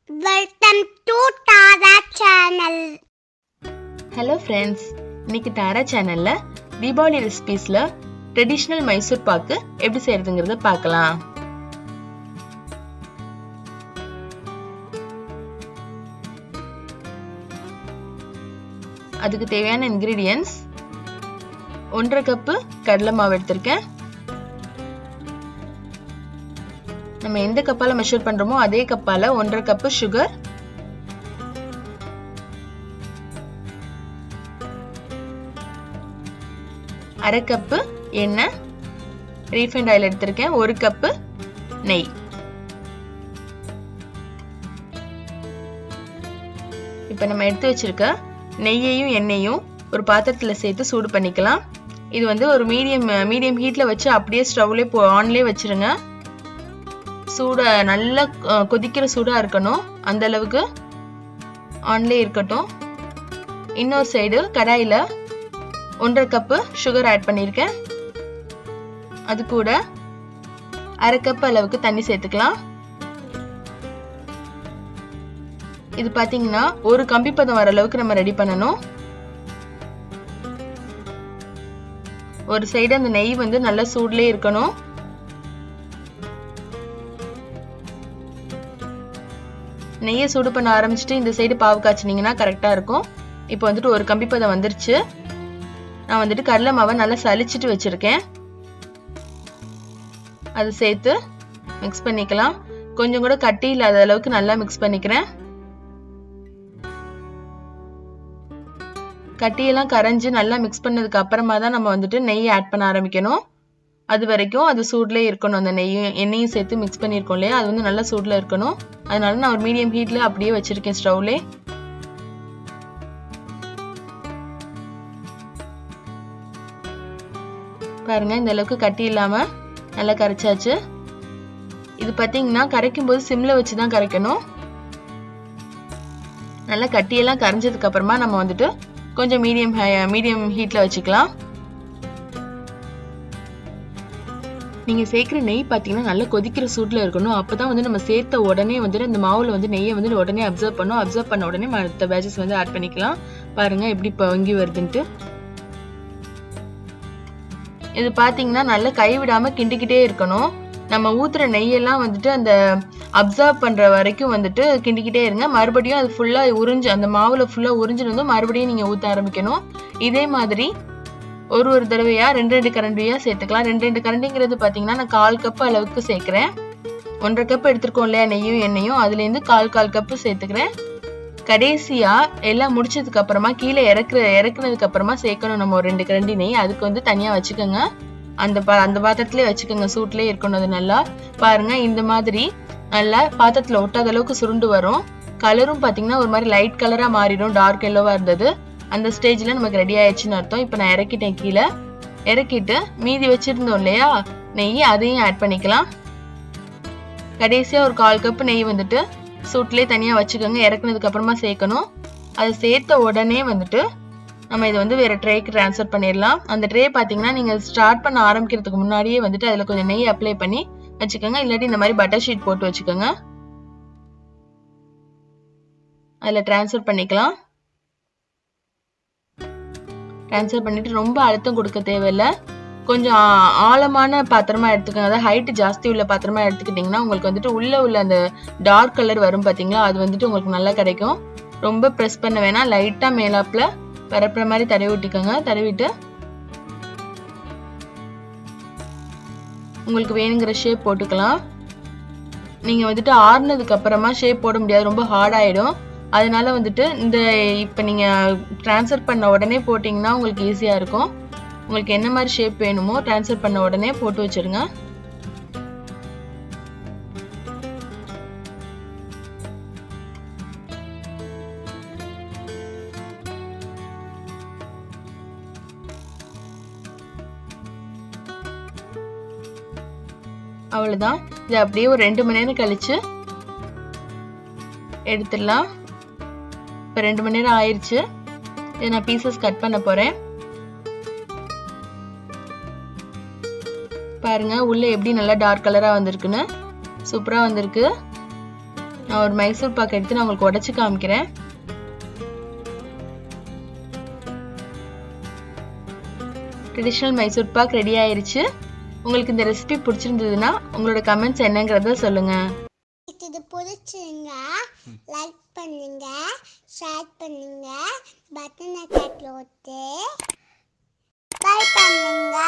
Welcome to Tara Channel. Hello friends, இன்னைக்கு தாரா சேனல்ல Deepavali ரெசிபீஸ்ல traditional Mysore pak எப்படி செய்யறதுங்கிறத பார்க்கலாம். அதுக்கு தேவையான இன்கிரீடியன்ட்ஸ் 1.5 கப்பு கடலை மாவு எடுத்திருக்கேன். நம்ம எந்த கப்பால மெஷர் பண்றோமோ அதே கப்பால 1.5 கப்பு சுகர், அரை கப்பு எண்ணெய், ரீஃபைண்ட் ஆயில் எடுத்திருக்கேன், 1 கப்பு நெய். இப்ப நம்ம எடுத்து வச்சிருக்க நெய்யையும் எண்ணெயும் ஒரு பாத்திரத்துல சேர்த்து சூடு பண்ணிக்கலாம். இது வந்து ஒரு மீடியம் ஹீட்ல வச்சு அப்படியே ஸ்டவ்ல ஆன்லயே வச்சிருங்க. சூட நல்லா கொதிக்கிற சூடா இருக்கணும், அந்த அளவுக்கு ஆன்லயே இருக்கட்டும். இன்னொரு சைடு கடாயில 1.5 கப்பு சுகர் ஆட் பண்ணியிருக்கேன். அது கூட அரை கப் அளவுக்கு தண்ணி சேர்த்துக்கலாம். இது பாத்தீங்கன்னா ஒரு கம்பி பதம் வர அளவுக்கு நம்ம ரெடி பண்ணணும். ஒரு சைடு அந்த நெய் வந்து நல்லா சூட்லயே இருக்கணும். நெய்யை சூடு பண்ண ஆரம்பிச்சுட்டு இந்த சைடு பாவு காய்ச்சினீங்கன்னா கரெக்டா இருக்கும். இப்போ வந்துட்டு ஒரு கம்பி பதம் வந்துருச்சு. நான் வந்துட்டு கடலை மாவை நல்லா சலிச்சிட்டு வச்சிருக்கேன். அதை சேர்த்து மிக்ஸ் பண்ணிக்கலாம். கொஞ்சம் கூட கட்டி இல்லாத அளவுக்கு நல்லா மிக்ஸ் பண்ணிக்கிறேன். கட்டியெல்லாம் கரைஞ்சு நல்லா மிக்ஸ் பண்ணதுக்கு அப்புறமா தான் நம்ம வந்துட்டு நெய் ஆட் பண்ண ஆரம்பிக்கணும். அது வரைக்கும் அது சூட்லேயே இருக்கணும். அந்த நெய்யும் எண்ணெயும் சேர்த்து மிக்ஸ் பண்ணியிருக்கோம் இல்லையா, அது வந்து நல்லா சூட்ல இருக்கணும். அதனால நான் ஒரு மீடியம் ஹீட்ல அப்படியே வச்சிருக்கேன் ஸ்டவ்லே. பாருங்க, இந்த அளவுக்கு கட்டி இல்லாம நல்லா கரைச்சாச்சு. இது பாத்தீங்கன்னா கரைக்கும் போது சிம்ல வச்சுதான் கரைக்கணும். நல்லா கட்டியெல்லாம் கரைஞ்சதுக்கு அப்புறமா நம்ம வந்துட்டு கொஞ்சம் மீடியம் ஹீட்ல வச்சுக்கலாம். நீங்க சேர்க்கிற நெய் பாத்தீங்கன்னா நல்லா கொதிக்கிற சூட்ல இருக்கணும். அப்பதான் வந்து நம்ம சேர்த்த உடனே வந்துட்டு இந்த மாவுல வந்து நெய்யை வந்து உடனே அப்சர்வ் பண்ணும். அப்சர்வ் பண்ண உடனே மற்ற பேட்சஸ் வந்து ஆட் பண்ணிக்கலாம். பாருங்க எப்படி பொங்கி வருதுன்ட்டு. இது பாத்தீங்கன்னா நல்லா கைவிடாம கிண்டிக்கிட்டே இருக்கணும். நம்ம ஊத்துற நெய்யெல்லாம் வந்துட்டு அந்த அப்சர்வ் பண்ற வரைக்கும் வந்துட்டு கிண்டிக்கிட்டே இருங்க. மறுபடியும் அது ஃபுல்லா உறிஞ்சு அந்த மாவுல ஃபுல்லா உறிஞ்சிருந்து மறுபடியும் நீங்க ஊத்த ஆரம்பிக்கணும். இதே மாதிரி ஒரு தடவையா 2 கரண்டியா சேர்த்துக்கலாம். 2 கரண்டிங்கிறது பாத்தீங்கன்னா நான் 1/4 கப் அளவுக்கு சேர்க்கிறேன். 1.5 கப் எடுத்துருக்கோம் இல்லையா நெய்யும் எண்ணெயும், அதுல இருந்து 1/4 கப்பு சேர்த்துக்கிறேன். கடைசியா எல்லாம் முடிச்சதுக்கு அப்புறமா கீழே இறக்குனதுக்கு அப்புறமா சேர்க்கணும் நம்ம ஒரு 2 கரண்டி நெய். அதுக்கு வந்து தனியா வச்சுக்கோங்க. அந்த பாத்திரத்திலே வச்சுக்கோங்க, சூட்லயே இருக்கணும். அது நல்லா பாருங்க, இந்த மாதிரி நல்லா பாத்திரத்துல ஒட்டாத அளவுக்கு சுருண்டு வரும். கலரும் பாத்தீங்கன்னா ஒரு மாதிரி லைட் கலரா மாறிடும். டார்க் எல்லோவா இருந்தது, அந்த ஸ்டேஜ்ல நமக்கு ரெடி ஆயிடுச்சுன்னு அர்த்தம். இப்போ நான் இறக்கிட்டேன். கீழே இறக்கிட்டு மீதி வச்சிருந்தோம் இல்லையா நெய், அதையும் ஆட் பண்ணிக்கலாம். கடைசியா ஒரு 1/4 கப் நெய் வந்துட்டு சூட்லயே தனியா வச்சுக்கோங்க. இறக்குனதுக்கு அப்புறமா சேர்க்கணும். அதை சேர்த்த உடனே வந்துட்டு நம்ம இதை வந்து வேற ட்ரேக்கு டிரான்ஸ்ஃபர் பண்ணிடலாம். அந்த ட்ரே பாத்தீங்கன்னா நீங்க ஸ்டார்ட் பண்ண ஆரம்பிக்கிறதுக்கு முன்னாடியே வந்துட்டு அதுல கொஞ்சம் நெய் அப்ளை பண்ணி வச்சுக்கோங்க. இல்லாட்டி இந்த மாதிரி பட்டர் ஷீட் போட்டு வச்சுக்கோங்க. அதுல டிரான்ஸ்ஃபர் பண்ணிக்கலாம். ட்ரான்ஸ்ஃபர் பண்ணிட்டு ரொம்ப அழுத்தம் கொடுக்க தேவையில்லை. கொஞ்சம் ஆழமான பாத்திரமா எடுத்துக்கோங்க. அதாவது ஹைட் ஜாஸ்தி உள்ள பாத்திரமா எடுத்துக்கிட்டீங்கன்னா உங்களுக்கு வந்துட்டு உள்ள அந்த டார்க் கலர் வரும் பாத்தீங்களா, அது வந்துட்டு உங்களுக்கு நல்லா கிடைக்கும். ரொம்ப ப்ரெஸ் பண்ண வேணாம், லைட்டா மேலாப்ல பரப்புற மாதிரி தடவி விட்டுக்கோங்க. தடவிட்டு உங்களுக்கு வேணுங்கிற ஷேப் போட்டுக்கலாம். நீங்க வந்துட்டு ஆறுனதுக்கு அப்புறமா ஷேப் போட முடியாது, ரொம்ப ஹார்ட் ஆயிடும். அதனால வந்துட்டு இப்ப நீங்க டிரான்ஸ்ஃபர் பண்ண உடனே போட்டீங்கன்னா உங்களுக்கு ஈஸியா இருக்கும். உங்களுக்கு என்ன மாதிரி ஷேப் வேணுமோ டிரான்ஸ்ஃபர் பண்ண உடனே போட்டு வச்சிருங்க. அவ்வளவுதான். இது அப்படியே ஒரு 2 மணி நேரம் கழிச்சு எடுத்துடலாம். இப்போ 2 மணி நேரம் ஆயிடுச்சு. இதை நான் பீசஸ் கட் பண்ண போறேன். பாருங்க உள்ள எப்படி நல்லா டார்க் கலரா வந்திருக்குன்னு, சூப்பரா வந்திருக்கு. நான் ஒரு மைசூர் பாக்கு எடுத்து நான் உங்களுக்கு உடைச்சு காமிக்கிறேன். ட்ரெடிஷ்னல் மைசூர் பாக் ரெடி ஆயிருச்சு. உங்களுக்கு இந்த ரெசிபி பிடிச்சிருந்ததுன்னா உங்களோட கமெண்ட்ஸ் என்னங்கிறத சொல்லுங்க. இது பிடிச்சிருங்க லைக் பண்ணுங்க, ஷேர் பண்ணுங்க, பட்டனை தட்டி விட்டு பை பண்ணுங்க.